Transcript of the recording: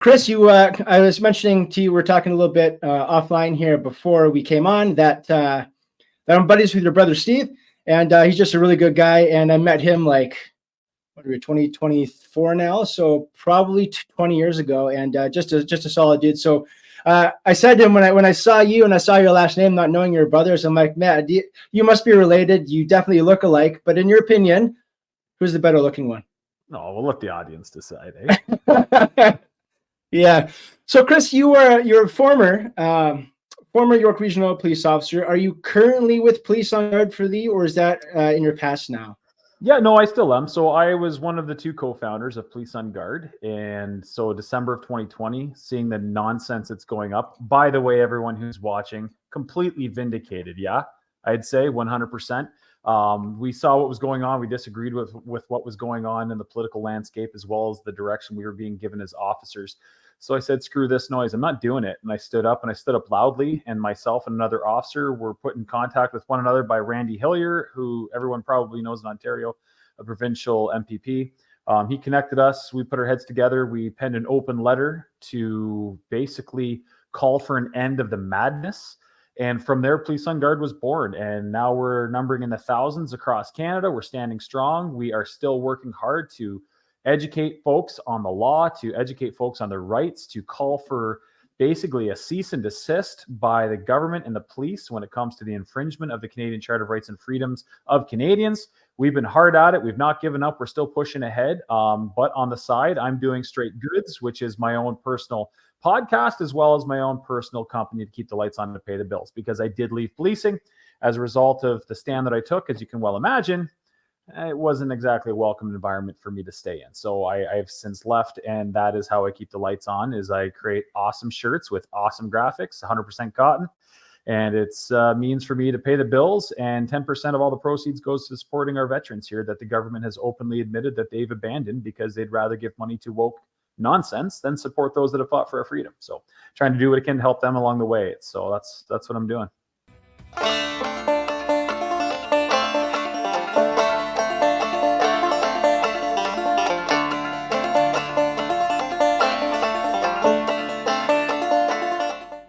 Chris, I was mentioning to you, we're talking a little bit offline here before we came on that I'm buddies with your brother Steve, and he's just a really good guy. And I met him like, what are we, 2024 now, so probably 20 years ago, and just a solid dude. So I said to him when I saw you and I saw your last name, not knowing your brothers, I'm like, man, you must be related. You definitely look alike. But in your opinion, who's the better looking one? No, we'll let the audience decide. Eh? Yeah. So, Chris, you're a former York Regional Police officer. Are you currently with Police on Guard for thee, or is that in your past now? Yeah, no, I still am. So I was one of the two co-founders of Police on Guard. And so December of 2020, seeing the nonsense that's going up, by the way, everyone who's watching, completely vindicated. Yeah, I'd say 100%. We saw what was going on. We disagreed with what was going on in the political landscape, as well as the direction we were being given as officers. So I said, screw this noise. I'm not doing it. And I stood up loudly, and myself and another officer were put in contact with one another by Randy Hillier, who everyone probably knows in Ontario, a provincial MPP. He connected us. We put our heads together. We penned an open letter to basically call for an end of the madness. And from there, Police on Guard was born. And now we're numbering in the thousands across Canada. We're standing strong. We are still working hard to educate folks on the law, to educate folks on their rights, to call for basically a cease and desist by the government and the police when it comes to the infringement of the Canadian Charter of Rights and Freedoms of Canadians. We've been hard at it. We've not given up. We're still pushing ahead. But on the side, I'm doing Str8 Gudz, which is my own personal podcast, as well as my own personal company to keep the lights on to pay the bills, because I did leave policing as a result of the stand that I took. As you can well imagine, it wasn't exactly a welcome environment for me to stay in. So I've since left, and that is how I keep the lights on, is I create awesome shirts with awesome graphics, 100% cotton. And it's means for me to pay the bills, and 10% of all the proceeds goes to supporting our veterans here that the government has openly admitted that they've abandoned because they'd rather give money to woke nonsense than support those that have fought for our freedom. So trying to do what I can to help them along the way. So that's what I'm doing.